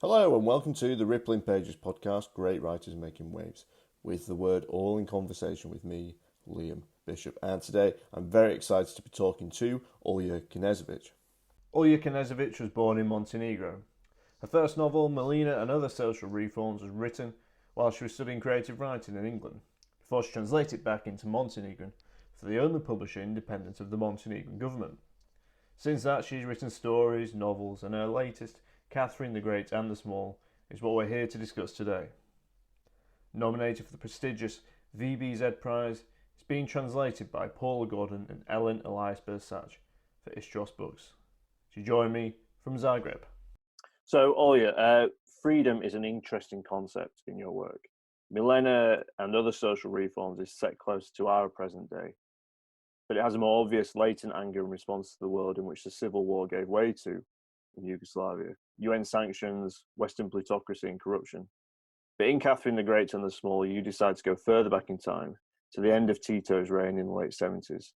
Hello and welcome to the Rippling Pages podcast, Great Writers Making Waves, with the word all in conversation with me, Liam Bishop. And today I'm very excited to be talking to Olja Knežević. Olja Knežević was born in Montenegro. Her first novel, Melina and Other Social Reforms, was written while she was studying creative writing in England, before she translated it back into Montenegrin for the only publisher independent of the Montenegrin government. Since that, she's written stories, novels, and her latest, Catherine the Great and the Small, is what we're here to discuss today. Nominated for the prestigious VBZ Prize, it's been translated by Paula Gordon and Ellen Elias-Bursać for Istros Books. She joined me from Zagreb. So, Olja, freedom is an interesting concept in your work. Milena and Other Social Reforms is set close to our present day, but it has a more obvious latent anger in response to the world in which the civil war gave way to in Yugoslavia. UN sanctions, Western plutocracy and corruption. But in Catherine the Great and the Small, you decide to go further back in time, to the end of Tito's reign in the late 70s.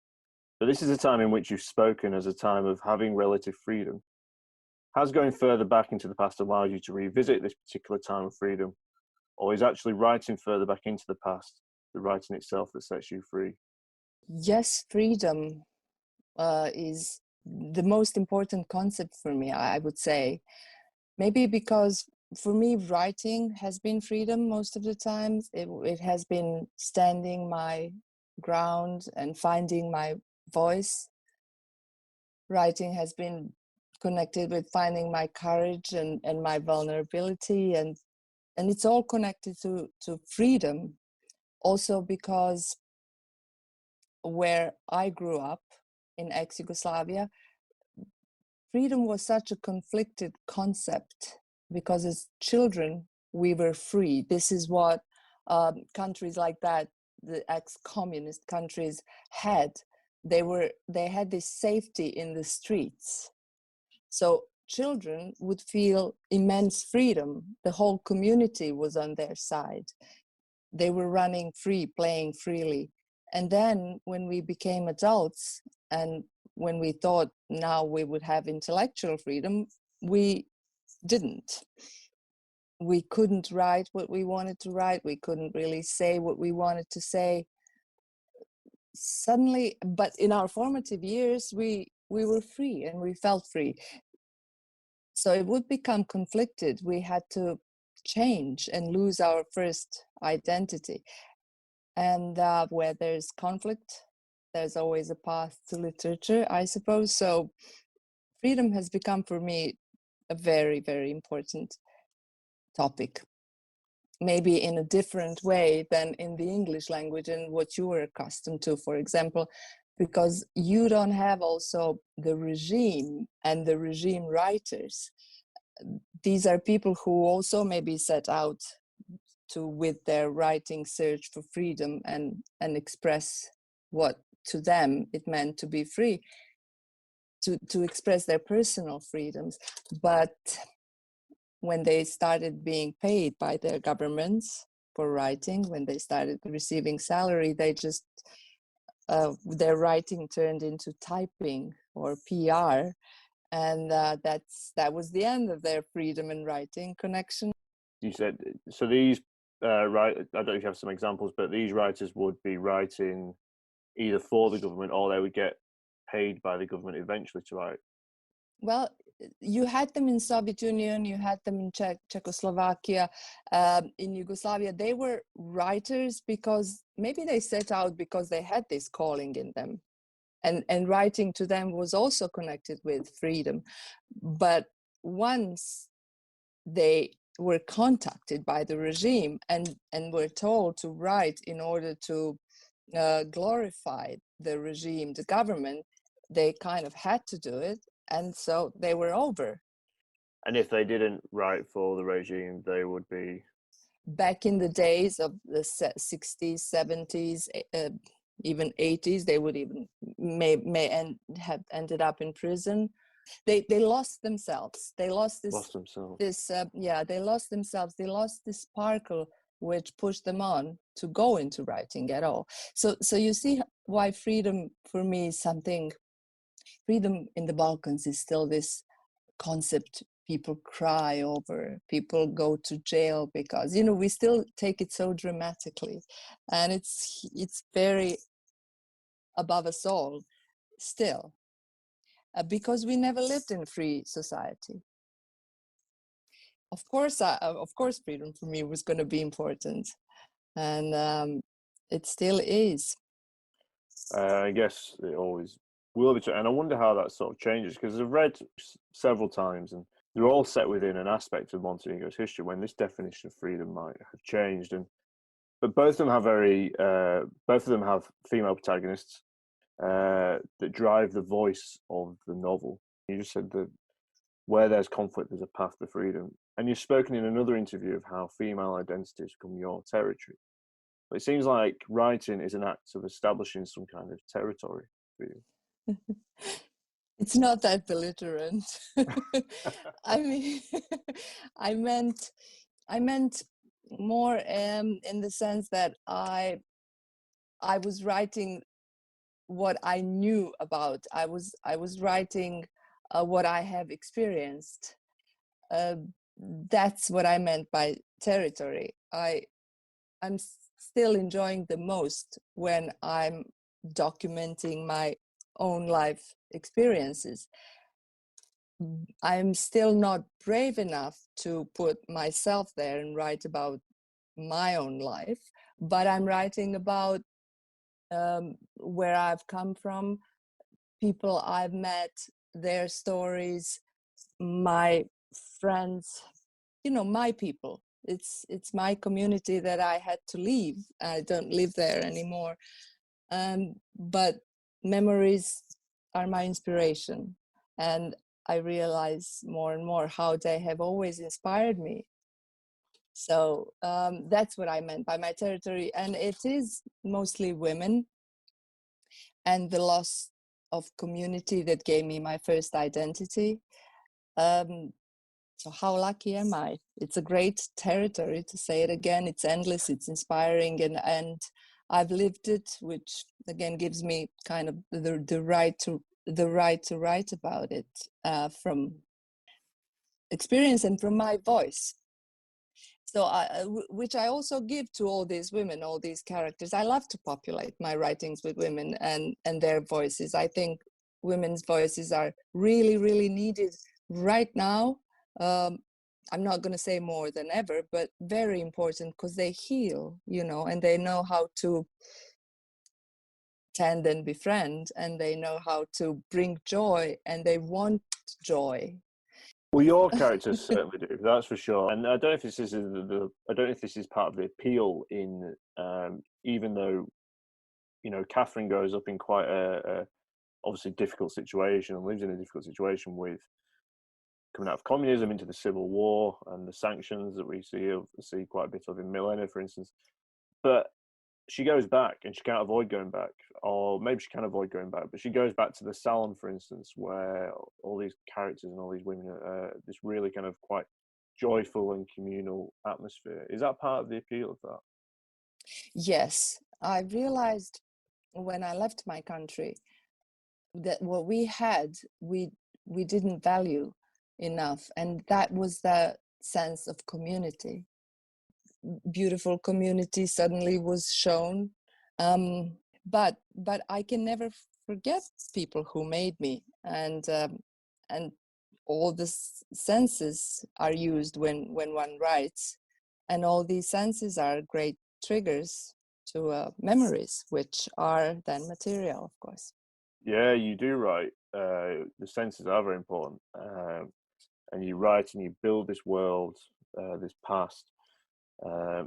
But this is a time in which you've spoken as a time of having relative freedom. Has going further back into the past allowed you to revisit this particular time of freedom? Or is actually writing further back into the past the writing itself that sets you free? Yes, freedom is the most important concept for me, I would say. Maybe because for me, writing has been freedom most of the time. It has been standing my ground and finding my voice. Writing has been connected with finding my courage and my vulnerability, and it's all connected to freedom. Also because where I grew up in ex-Yugoslavia, freedom was such a conflicted concept because as children we were free. This is what countries like that, the ex-communist countries, had. They had this safety in the streets, so children would feel immense freedom. The whole community was on their side. They were running free, playing freely. And then when we became adults and when we thought now we would have intellectual freedom, we didn't. We couldn't write what we wanted to write. We couldn't really say what we wanted to say. Suddenly, but in our formative years, we were free and we felt free. So it would become conflicted. We had to change and lose our first identity. And where there's conflict, there's always a path to literature, I suppose. So freedom has become for me a very, very important topic. Maybe in a different way than in the English language and what you were accustomed to, for example, because you don't have also the regime and the regime writers. These are people who also maybe set out to, with their writing, search for freedom and express what to them it meant to be free, to express their personal freedoms. But when they started being paid by their governments for writing, when they started receiving salary, they just their writing turned into typing or PR, and that was the end of their freedom and writing connection. You said, so these I don't know if you have some examples, but these writers would be writing either for the government or they would get paid by the government eventually to write. Well, you had them in Soviet Union, you had them in Czechoslovakia, in Yugoslavia. They were writers because maybe they set out because they had this calling in them. And writing to them was also connected with freedom. But once they were contacted by the regime and were told to write in order to glorify the regime, the government, they kind of had to do it. And so they were over. And if they didn't write for the regime, they would be... Back in the days of the 60s, 70s, even 80s, they would even have ended up in prison. They lost themselves. They lost this. Lost themselves. They lost themselves. They lost this sparkle which pushed them on to go into writing at all. So you see why freedom for me is something. Freedom in the Balkans is still this concept people cry over, people go to jail because, we still take it so dramatically, and it's very above us all still, because we never lived in a free society. Of course, freedom for me was going to be important, and it still is. I guess it always will be, and I wonder how that sort of changes, because I've read several times, and they're all set within an aspect of Montenegro's history when this definition of freedom might have changed, but both of them have female protagonists that drive the voice of the novel. You just said that where there's conflict, there's a path to freedom, and you've spoken in another interview of how female identities become your territory. But it seems like writing is an act of establishing some kind of territory for you. It's not that belligerent. I mean, I meant more in the sense that I was writing what I knew about. I was writing what I have experienced. That's what I meant by territory. I'm still enjoying the most when I'm documenting my own life experiences. I'm still not brave enough to put myself there and write about my own life, but I'm writing about where I've come from, people I've met, their stories, my friends, my people. It's my community that I had to leave. I don't live there anymore. But memories are my inspiration. And I realize more and more how they have always inspired me. So that's what I meant by my territory. And it is mostly women and the loss of community that gave me my first identity. So how lucky am I? It's a great territory, to say it again. It's endless, it's inspiring, and I've lived it, which again gives me kind of the right to write about it from experience and from my voice. So which I also give to all these women, all these characters. I love to populate my writings with women and their voices. I think women's voices are really, really needed right now. I'm not going to say more than ever, but very important, because they heal, and they know how to tend and befriend, and they know how to bring joy, and they want joy. Well, your characters certainly do, that's for sure. And I don't know if this is I don't know if this is part of the appeal in, even though, Catherine grows up in quite a obviously difficult situation and lives in a difficult situation with coming out of communism into the Civil War and the sanctions that we see quite a bit of in Milena, for instance. But she goes back, and she can't avoid going back, or maybe she can avoid going back, but she goes back to the salon, for instance, where all these characters and all these women are this really kind of quite joyful and communal atmosphere. Is that part of the appeal of that? Yes, I realized when I left my country that what we had, we didn't value enough, and that was the sense of community. Beautiful community suddenly was shown, but I can never forget people who made me, and all the senses are used when one writes, and all these senses are great triggers to memories, which are then material, of course. Yeah, you do write. The senses are very important, and you write and you build this world, this past.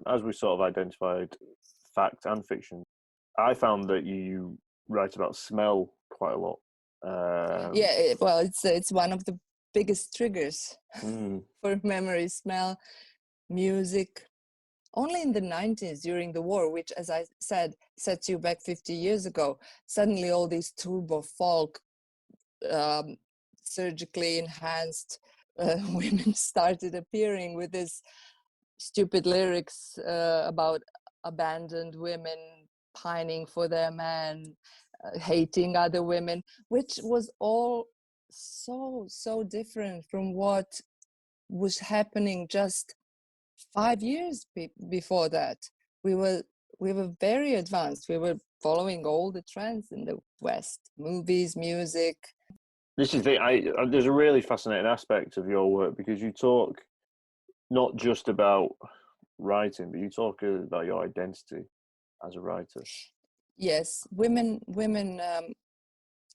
As we sort of identified, fact and fiction. I found that you write about smell quite a lot. Yeah, well, it's one of the biggest triggers for memory. Smell, music. Only in the 90s, during the war, which, as I said, sets you back 50 years ago, suddenly all these turbo folk, surgically enhanced women started appearing with this stupid lyrics about abandoned women pining for their men, hating other women, which was all so different from what was happening just 5 years before that. We were very advanced. We were following all the trends in the West: movies, music. This is there's a really fascinating aspect of your work, because you talk not just about writing, but you talk about your identity as a writer. Yes, women.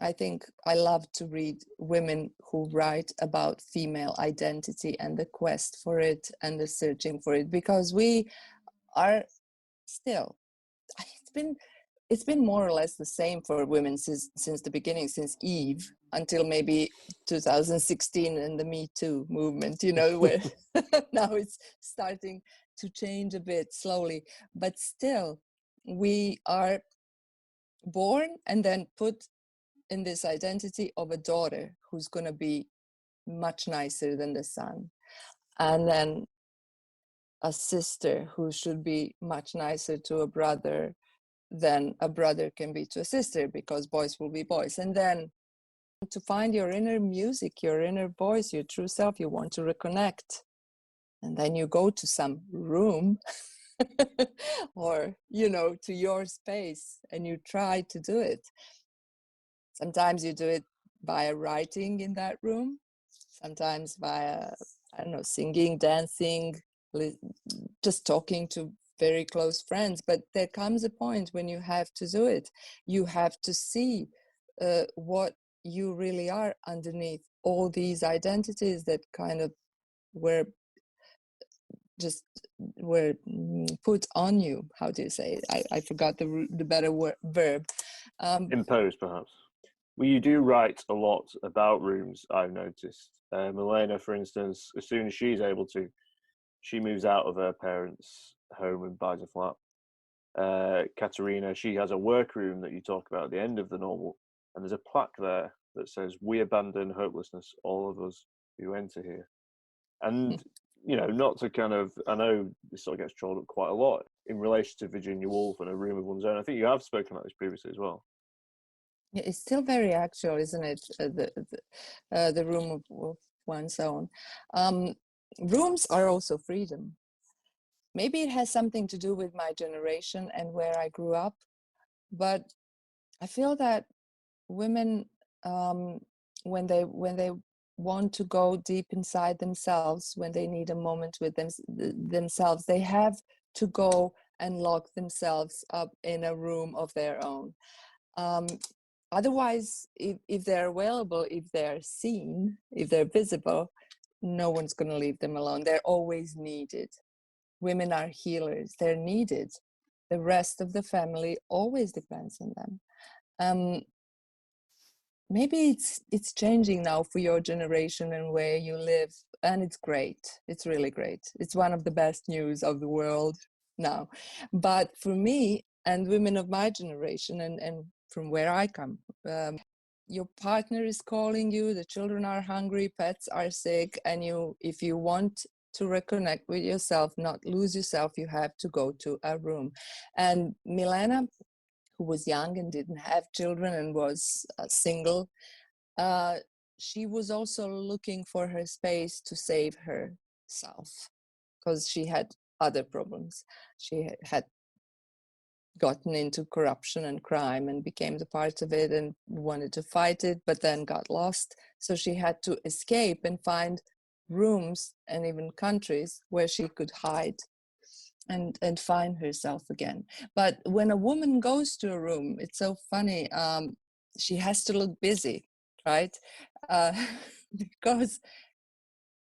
I think I love to read women who write about female identity and the quest for it and the searching for it, because we are still, it's been more or less the same for women since the beginning, since Eve until maybe 2016 and the Me Too movement, where now it's starting to change a bit slowly, but still we are born and then put in this identity of a daughter who's going to be much nicer than the son, and then a sister who should be much nicer to a brother than a brother can be to a sister, because boys will be boys. And then to find your inner music, your inner voice, your true self, you want to reconnect, and then you go to some room or to your space, and you try to do it. Sometimes you do it via writing in that room, sometimes via, I don't know, singing, dancing, just talking to very close friends. But there comes a point when you have to do it. You have to see what you really are underneath all these identities that kind of were put on you. How do you say it? I forgot the better verb. Imposed, perhaps. Well, you do write a lot about rooms, I've noticed. Milena, for instance, as soon as she's able to, she moves out of her parents' home and buys a flat. Katerina, she has a workroom that you talk about at the end of the novel, and there's a plaque there that says, "We abandon hopelessness, all of us who enter here." And, not to kind of, I know this sort of gets trolled up quite a lot in relation to Virginia Woolf and A Room of One's Own. I think you have spoken about this previously as well. Yeah, it's still very actual, isn't it? The room of one's own. Rooms are also freedom. Maybe it has something to do with my generation and where I grew up, but I feel that women, when they want to go deep inside themselves, when they need a moment with themselves, they have to go and lock themselves up in a room of their own. Otherwise, if they're available, if they're seen, if they're visible, no one's going to leave them alone. They're always needed. Women are healers. They're needed. The rest of the family always depends on them. Maybe it's changing now for your generation and where you live, and it's great. It's really great. It's one of the best news of the world now. But for me and women of my generation and from where I come, your partner is calling you, the children are hungry, pets are sick, and if you want to reconnect with yourself, not lose yourself, you have to go to a room. And Milena, who was young and didn't have children and was single, she was also looking for her space to save herself, because she had other problems. She had gotten into corruption and crime and became the part of it and wanted to fight it, but then got lost. So she had to escape and find rooms and even countries where she could hide and find herself again. But when a woman goes to a room, it's so funny. She has to look busy, right? Because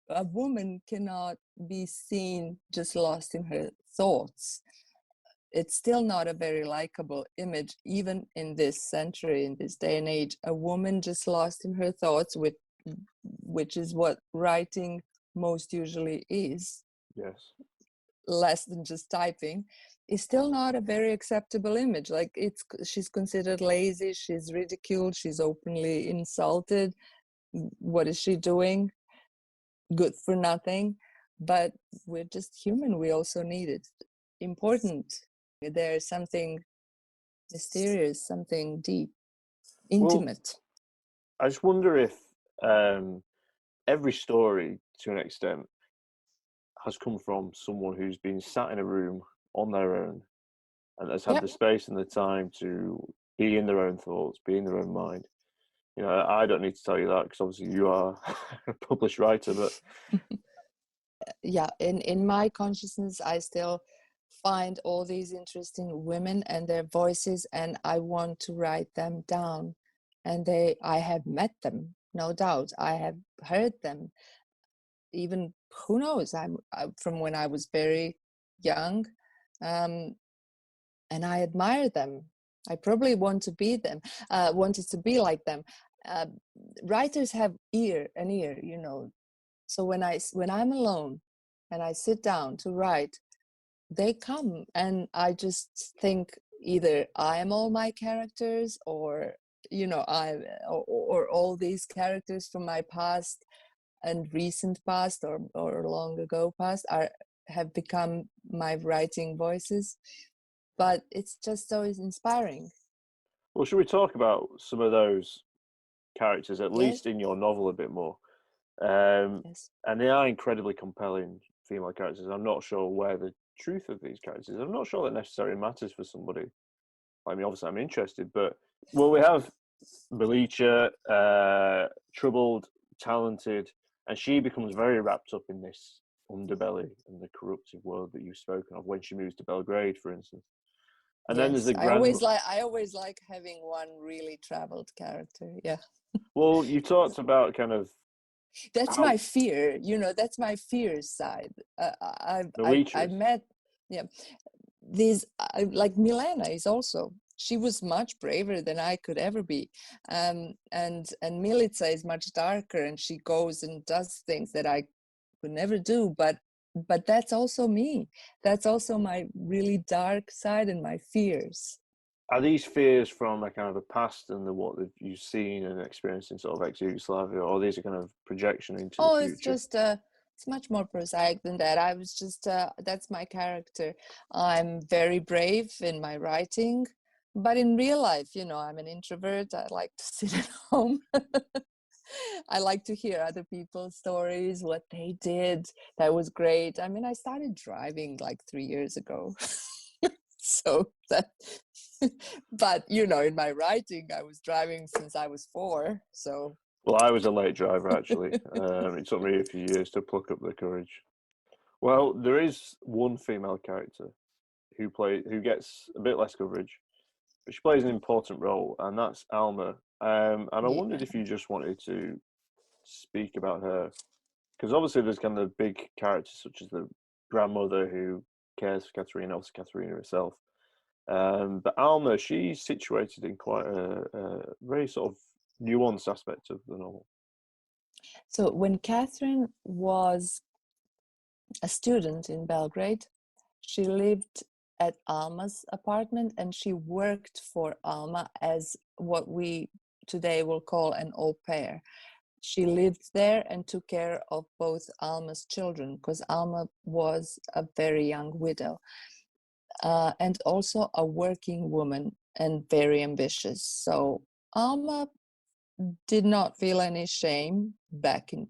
a woman cannot be seen just lost in her thoughts. It's still not a very likable image, even in this century, in this day and age. A woman just lost in her thoughts, which is what writing most usually is. Yes. Less than just typing, is still not a very acceptable image. Like she's considered lazy, she's ridiculed, she's openly insulted. What is she doing? Good for nothing. But we're just human. We also need it. Important. There's something mysterious, something deep, intimate. Well, I just wonder if every story to an extent, has come from someone who's been sat in a room on their own and has had the space and the time to be in their own thoughts, be in their own mind. You know, I don't need to tell you that because obviously you are a published writer, but yeah, in my consciousness, I still find all these interesting women and their voices, and I want to write them down. And I have met them, no doubt. I have heard them. Even, who knows? I from when I was very young, and I admire them. I probably wanted to be like them. Writers have an ear, you know. So when I'm alone and I sit down to write, they come, and I just think either I am all my characters, or you know, or all these characters from my past and recent past, or long ago past, have become my writing voices. But it's just always inspiring. well, should we talk about some of those characters, at Yes. least in your novel, a bit more? Yes. And they are incredibly compelling female characters. I'm not sure where the truth of these characters is. I'm not sure that necessarily matters for somebody. I mean, obviously, I'm interested, but well, we have Milica, troubled, talented, and she becomes very wrapped up in this underbelly and the corruptive world that you've spoken of when she moves to Belgrade, for instance. And then there's the I always like having one really traveled character. Yeah. Well, you talked about kind of that's my fear, you know. That's my fear side. I've met, yeah, these like Milena is also, she was much braver than I could ever be, and Milica is much darker, and she goes and does things that I could never do, but that's also me. That's also my really dark side and my fears. Are these fears from a kind of a past and what you've seen and experienced in sort of ex-Yugoslavia, or these are kind of projection into the future? It's just it's much more prosaic than that. I was just that's my character. I'm very brave in my writing, but in real life, you know, I'm an introvert. I like to sit at home. I like to hear other people's stories, what they did. That was great. I mean, I started driving like 3 years ago. So that, but you know, in my writing, I was driving since I was 4. So. Well, I was a late driver actually. It took me a few years to pluck up the courage. Well, there is one female character who gets a bit less coverage, but she plays an important role, and that's Alma. And I wondered if you just wanted to speak about her, because obviously there's kind of big characters such as the grandmother who cares for Katerina, also Katerina herself. But Alma, she's situated in quite a very sort of nuanced aspect of the novel. So when Catherine was a student in Belgrade, she lived at Alma's apartment, and she worked for Alma as what we today will call an au pair. She lived there and took care of both Alma's children, because Alma was a very young widow, and also a working woman and very ambitious. So Alma did not feel any shame back in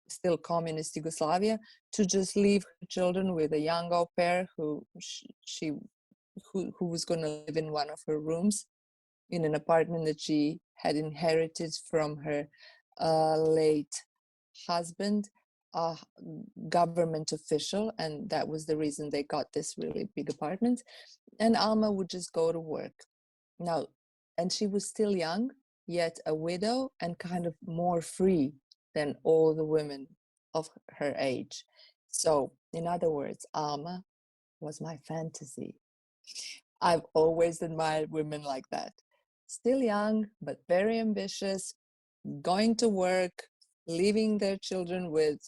still communist Yugoslavia to just leave her children with a young au pair who was going to live in one of her rooms in an apartment that she had inherited from her late husband, a government official, and that was the reason they got this really big apartment. And Alma would just go to work. Now, and she was still young, yet a widow, and kind of more free than all the women of her age. So, in other words, Alma was my fantasy. I've always admired women like that. Still young, but very ambitious, going to work, leaving their children with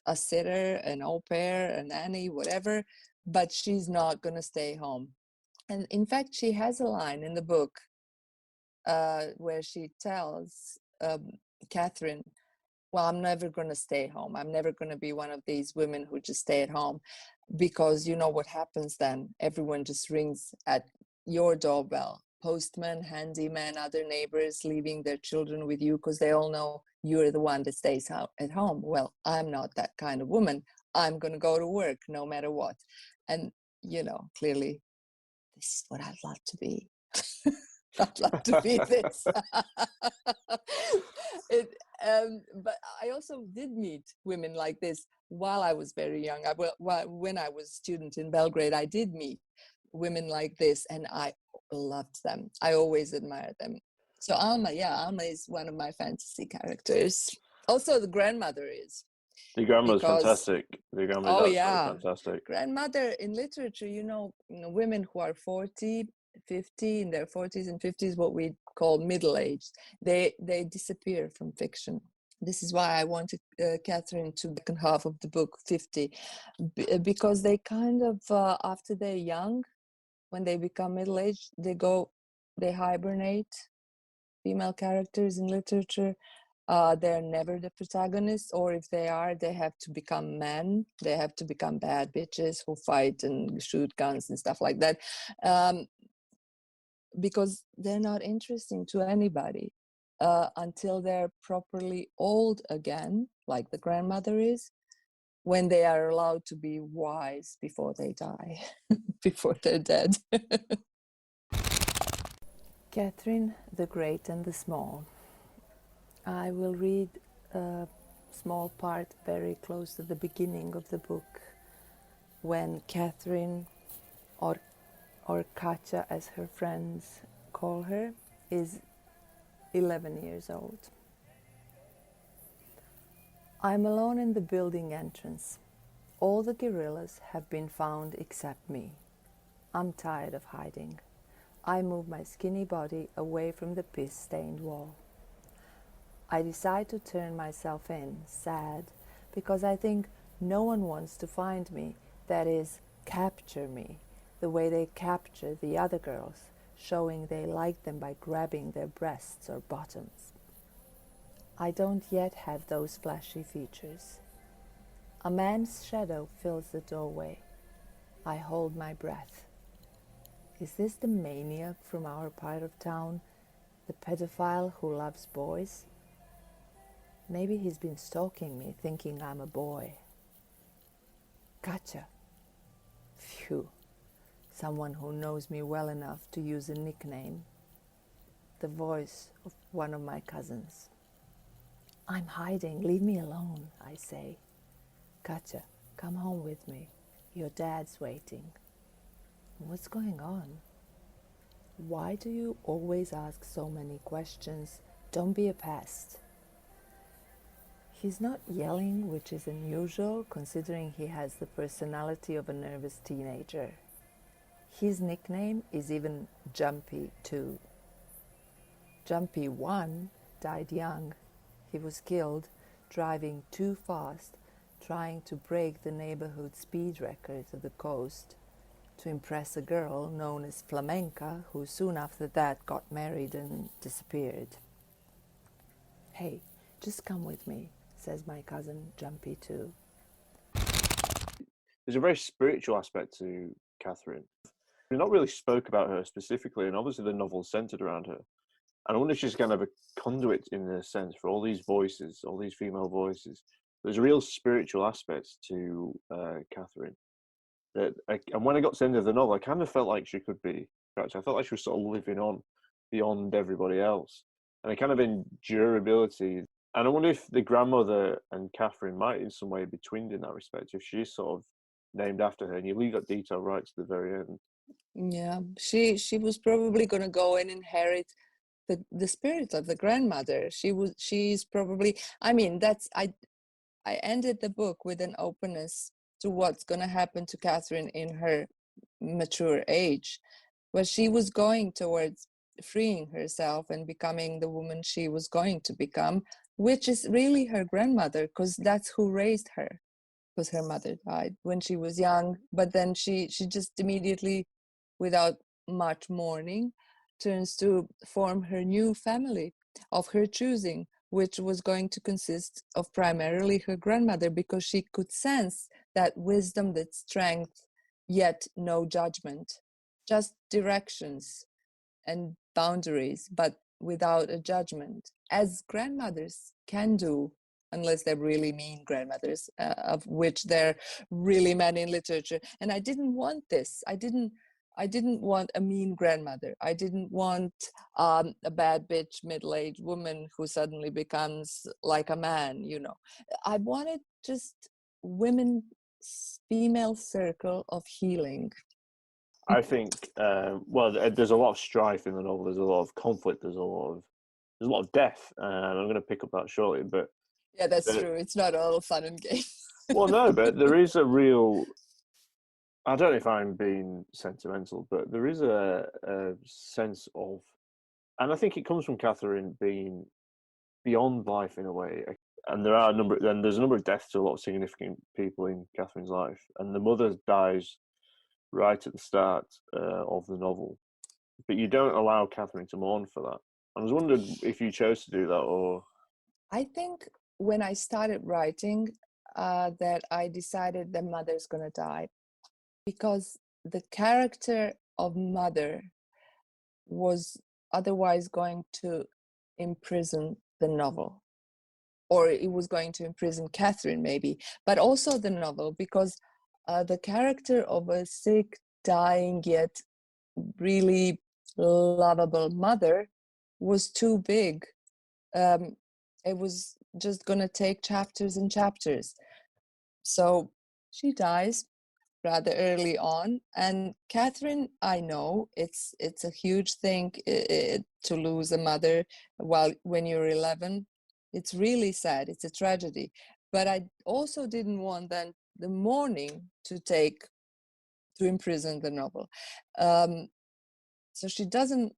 a sitter, an au pair, a nanny, whatever, but she's not going to stay home. And in fact, she has a line in the book where she tells Catherine, well, I'm never going to stay home. I'm never going to be one of these women who just stay at home, because you know what happens then. Everyone just rings at your doorbell postman, handyman, other neighbors leaving their children with you because they all know you're the one that stays at home. Well, I'm not that kind of woman. I'm going to go to work no matter what. And, clearly, this is what I'd love to be. I'd love to be this. But I also did meet women like this while I was very young. When I was a student in Belgrade, I did meet women like this, and I loved them. I always admired them. So Alma is one of my fantasy characters. Also, the grandmother is. The grandmother's Because, fantastic. The grandmother's absolutely fantastic. Grandmother in literature, women who are 40, 50, in their 40s and 50s, what we call middle-aged, they disappear from fiction. This is why I wanted Catherine to the second half of the book, 50, because they kind of, after they're young, when they become middle-aged, they hibernate. Female characters in literature, they're never the protagonists, or if they are, they have to become men. They have to become bad bitches who fight and shoot guns and stuff like that, because they're not interesting to anybody until they're properly old again, like the grandmother is, when they are allowed to be wise before they die, before they're dead. Catherine the Great and the Small. I will read a small part very close to the beginning of the book, when Catherine, or Katja as her friends call her, is 11 years old. I'm alone in the building entrance. All the guerrillas have been found except me. I'm tired of hiding. I move my skinny body away from the piss-stained wall. I decide to turn myself in, sad, because I think no one wants to find me, that is, capture me, the way they capture the other girls, showing they like them by grabbing their breasts or bottoms. I don't yet have those flashy features. A man's shadow fills the doorway. I hold my breath. Is this the maniac from our part of town, the pedophile who loves boys? Maybe he's been stalking me, thinking I'm a boy. Katja. Phew. Someone who knows me well enough to use a nickname. The voice of one of my cousins. I'm hiding, leave me alone, I say. Katja, come home with me. Your dad's waiting. What's going on? Why do you always ask so many questions? Don't be a pest. He's not yelling, which is unusual considering he has the personality of a nervous teenager. His nickname is even Jumpy 2. Jumpy 1 died young. He was killed driving too fast, trying to break the neighborhood speed record of the coast to impress a girl known as Flamenca, who soon after that got married and disappeared. Hey, just come with me, says my cousin Jumpy 2. There's a very spiritual aspect to Catherine. We've not really spoke about her specifically, and obviously the novel's centered around her. And I wonder if she's kind of a conduit in a sense for all these voices, all these female voices. There's a real spiritual aspect to Catherine. And when I got to the end of the novel, I kind of felt like she could be. I felt like she was sort of living on beyond everybody else. And a kind of endurability. And I wonder if the grandmother and Catherine might in some way be twinned in that respect, if she's sort of named after her, and you leave that detail right to the very end. Yeah, she was probably going to go and inherit the spirit of the grandmother. She's probably, I mean, I ended the book with an openness to what's going to happen to Catherine in her mature age, but she was going towards freeing herself and becoming the woman she was going to become, which is really her grandmother, because that's who raised her, because her mother died when she was young. But then she just immediately, without much mourning, turns to form her new family of her choosing, which was going to consist of primarily her grandmother, because she could sense that wisdom, that strength, yet no judgment, just directions. and boundaries, but without a judgment, as grandmothers can do, unless they're really mean grandmothers, of which there are really many in literature. And I didn't want this. I didn't want a mean grandmother. I didn't want a bad bitch middle-aged woman who suddenly becomes like a man, you know. I wanted just women, female circle of healing. I think, well, there's a lot of strife in the novel. There's a lot of conflict. There's a lot of death. I'm going to pick up that shortly. But Yeah, that's true. It's not all fun and games. well, no, but there is a real. I don't know if I'm being sentimental, but there is a sense of, and I think it comes from Catherine being beyond life in a way. And there's a number of deaths to a lot of significant people in Catherine's life, and the mother dies right at the start of the novel, but you don't allow Catherine to mourn for that. I was wondering if you chose to do that, or I think when I started writing, that I decided the mother's gonna die, because the character of mother was otherwise going to imprison the novel, or it was going to imprison Catherine maybe, but also the novel, because the character of a sick, dying, yet really lovable mother was too big. It was just going to take chapters and chapters. So she dies rather early on, and Catherine, I know it's a huge thing to lose a mother while when you're 11. It's really sad. It's a tragedy. But I also didn't want then the mourning to imprison the novel. So she doesn't,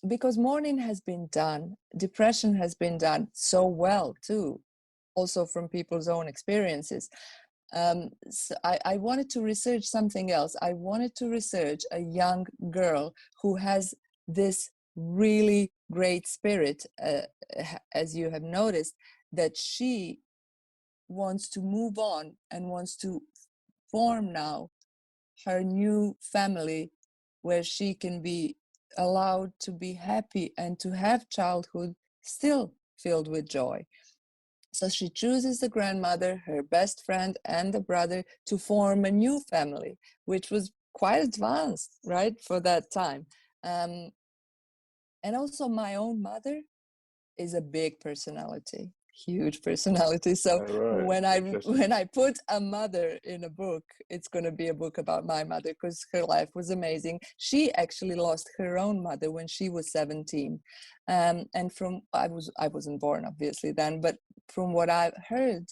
because mourning has been done, depression has been done so well too, also from people's own experiences. So I wanted to research something else. I wanted to research a young girl who has this really great spirit, as you have noticed, that she wants to move on and wants to form now her new family, where she can be allowed to be happy and to have childhood still filled with joy. So she chooses the grandmother, her best friend, and the brother to form a new family, which was quite advanced, right, for that time. And also my own mother is a big personality, huge personality. So right. when I put a mother in a book, it's going to be a book about my mother, because her life was amazing. She actually lost her own mother when she was 17, and I wasn't born obviously then, but from what I've heard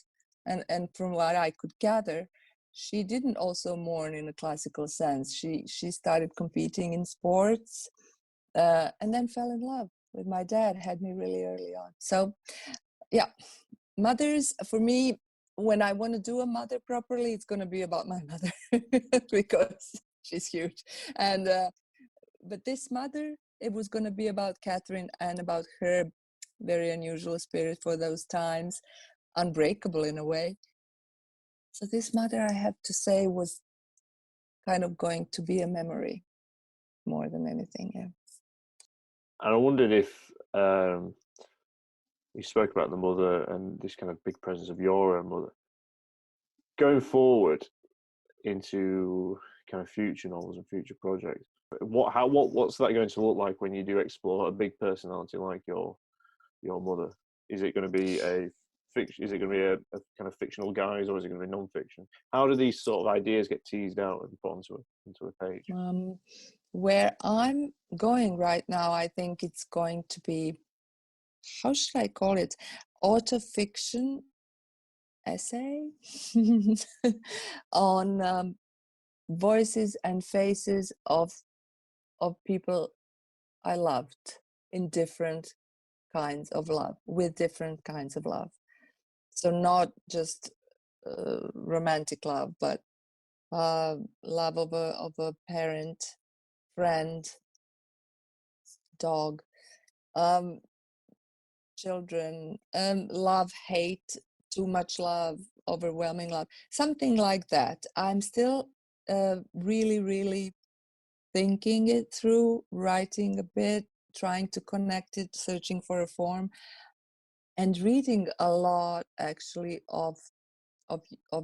and from what I could gather, she didn't also mourn in a classical sense. She started competing in sports, and then fell in love with my dad, had me really early on. So yeah, mothers, for me, when I want to do a mother properly, it's going to be about my mother because she's huge. And but this mother, it was going to be about Catherine and about her very unusual spirit for those times, unbreakable in a way. So this mother, I have to say, was kind of going to be a memory more than anything. Yeah. And I wondered if you spoke about the mother and this kind of big presence of your own mother going forward into kind of future novels and future projects. What's that going to look like when you do explore a big personality like your mother? Is it going to be a fiction? Is it going to be a kind of fictional guise, or is it going to be non-fiction? How do these sort of ideas get teased out and put into a page? Where I'm going right now, I think it's going to be, how should I call it, autofiction essay on voices and faces of people I loved in different kinds of love, with different kinds of love. So not just romantic love, but love of a parent, friend, dog, children, love, hate, too much love, overwhelming love, something like that. I'm still really, really thinking it through, writing a bit, trying to connect it, searching for a form, and reading a lot actually of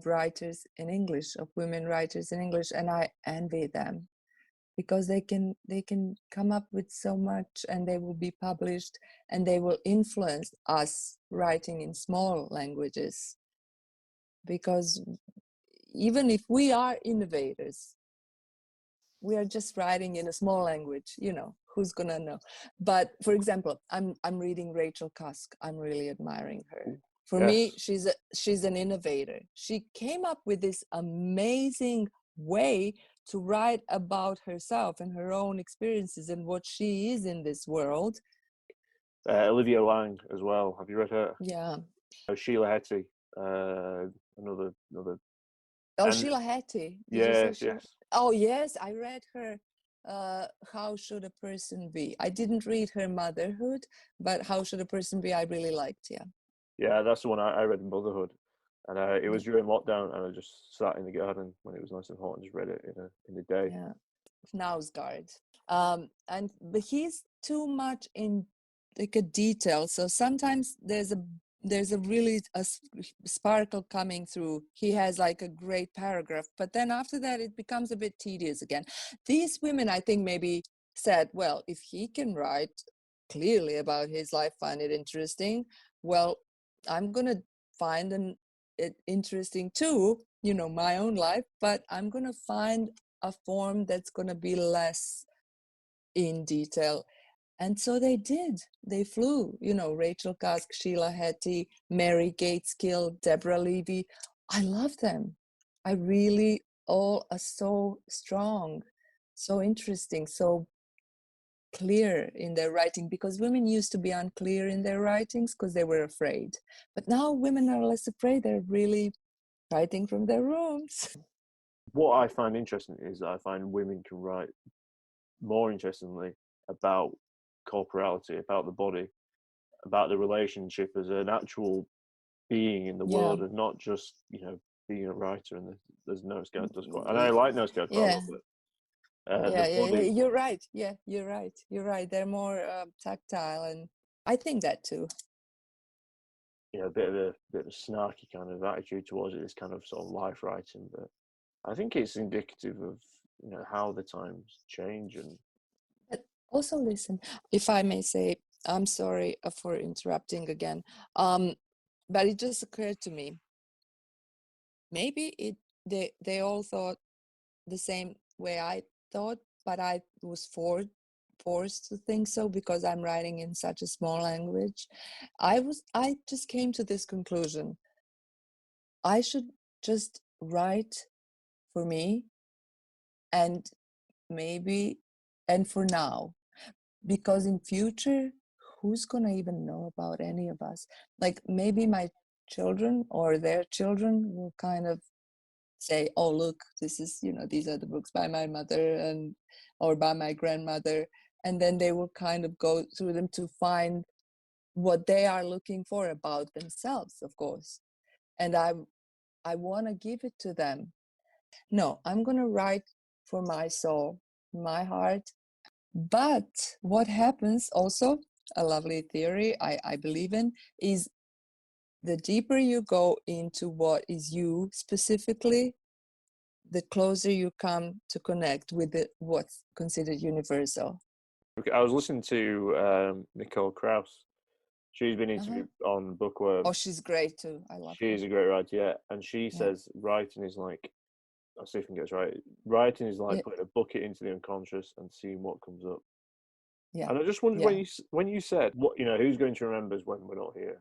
writers in English, of women writers in English, and I envy them because they can come up with so much, and they will be published, and they will influence us writing in small languages. Because even if we are innovators, we are just writing in a small language, who's gonna know? But for example, I'm reading Rachel Cusk. I'm really admiring her. For me, she's an innovator. She came up with this amazing way to write about herself and her own experiences and what she is in this world. Olivia Lang as well. Have you read her? Yeah. Sheila Heti, another. Oh, Sheila Heti. Yes. Oh, yes, I read her. How Should a Person Be? I didn't read her Motherhood, but How Should a Person Be? I really liked. Yeah, that's the one I read in Motherhood, and it was during lockdown, and I just sat in the garden when it was nice and hot and just read it in a day. Yeah, Knausgaard. But he's too much in like a detail. So sometimes there's a really sparkle coming through. He has like a great paragraph, but then after that it becomes a bit tedious again. These women, I think, maybe said, well, if he can write clearly about his life, find it interesting, well, I'm gonna find it interesting too, my own life, but I'm gonna find a form that's gonna be less in detail. And so they did. They flew. Rachel Cusk, Sheila Heti, Mary Gateskill, Deborah Levy. I love them. I really, all are so strong, so interesting, so clear in their writing, because women used to be unclear in their writings because they were afraid. But now women are less afraid. They're really writing from their rooms. What I find interesting is that I find women can write more interestingly about corporality, about the body, about the relationship as an actual being in the world, and not just being a writer. And there's Knausgaard does quite, and I like Knausgaard quite a lot. Yeah, you're right. Yeah, you're right. They're more tactile, and I think that too. A bit of a snarky kind of attitude towards it, this kind of sort of life writing, but I think it's indicative of how the times change. And but also, listen, if I may say, I'm sorry for interrupting again, but it just occurred to me, maybe they all thought the same way I thought, but I was forced to think so because I'm writing in such a small language. I just came to this conclusion. I should just write for me, and for now, because in future, who's gonna even know about any of us? Like maybe my children or their children will kind of say, oh, look, this is, these are the books by my mother or by my grandmother. And then they will kind of go through them to find what they are looking for about themselves, of course. And I want to give it to them. No, I'm going to write for my soul, my heart. But what happens also, a lovely theory I believe in, is the deeper you go into what is you specifically, the closer you come to connect with what's considered universal. I was listening to Nicole Krauss. She's been interviewed on Bookworm. Oh, she's great too. I love her. She's a great writer, yeah. And she says writing is like, I'll see if I can get this right. Writing is like putting a bucket into the unconscious and seeing what comes up. Yeah. And I just wondered when you said, what who's going to remember us when we're not here,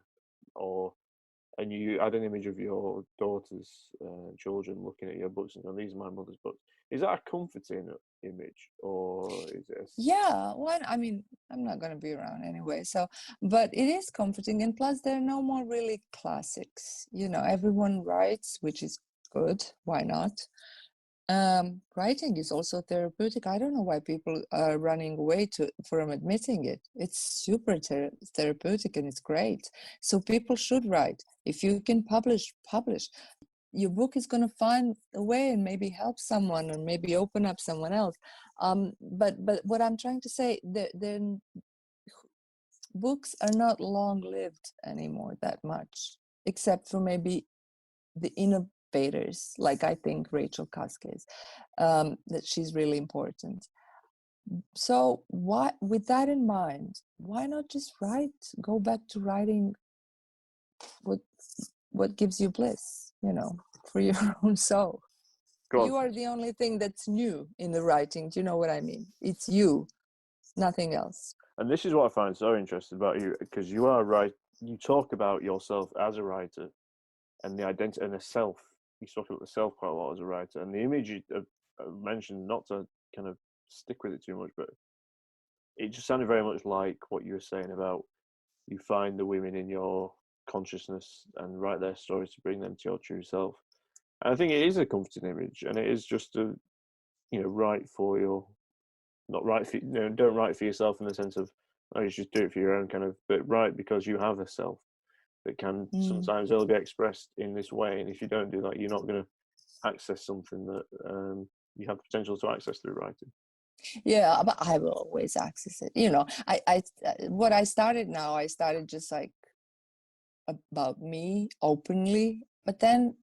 and you had an image of your daughter's children looking at your books and going, these are my mother's books. Is that a comforting image, or is it? Yeah, well, I mean, I'm not going to be around anyway, so, but it is comforting. And plus, there are no more really classics. Everyone writes, which is good. Why not? Writing is also therapeutic. I don't know why people are running away from admitting it. It's super therapeutic, and it's great. So people should write. If you can publish. your book is going to find a way and maybe help someone or maybe open up someone else. But what I'm trying to say, books are not long-lived anymore that much, except for maybe the innovators, like I think Rachel Cusk is, that she's really important. So why, with that in mind, why not just go back to writing what gives you bliss, for your own soul. You are the only thing that's new in the writing. Do you know what I mean? It's you, nothing else. And this is what I find so interesting about you, because you are right. You talk about yourself as a writer and the identity and the self. You talk about the self quite a lot as a writer, and the image you mentioned, not to kind of stick with it too much, but it just sounded very much like what you were saying about you find the women in your consciousness and write their stories to bring them to your true self. And I think it is a comforting image, and it is just to, write for your, not write for, don't write for yourself in the sense of, oh, you should do it for your own kind of, but write because you have a self that can sometimes only be expressed in this way. And if you don't do that, you're not going to access something that you have potential to access through writing. Yeah, but I will always access it. What I started just like about me openly, but then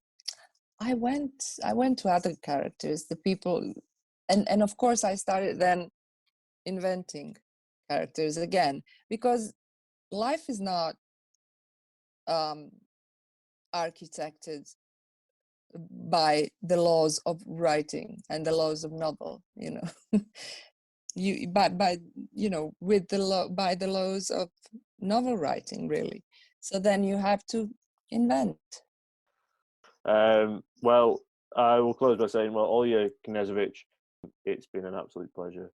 I went to other characters, the people, and of course I started then inventing characters again, because life is not architected by the laws of writing and the laws of novel, with by the laws of novel writing, really. So then you have to invent. Well, I will close by saying, Olja Knežević, it's been an absolute pleasure.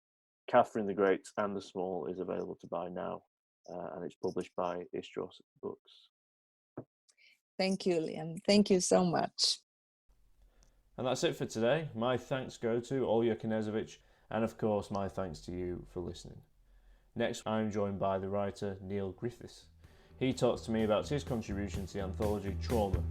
Catherine the Great and the Small is available to buy now, and it's published by Istros Books. Thank you, Liam. Thank you so much. And that's it for today. My thanks go to Olja Knežević, and of course my thanks to you for listening. Next, I'm joined by the writer Neil Griffiths. He talks to me about his contribution to the anthology Trauma,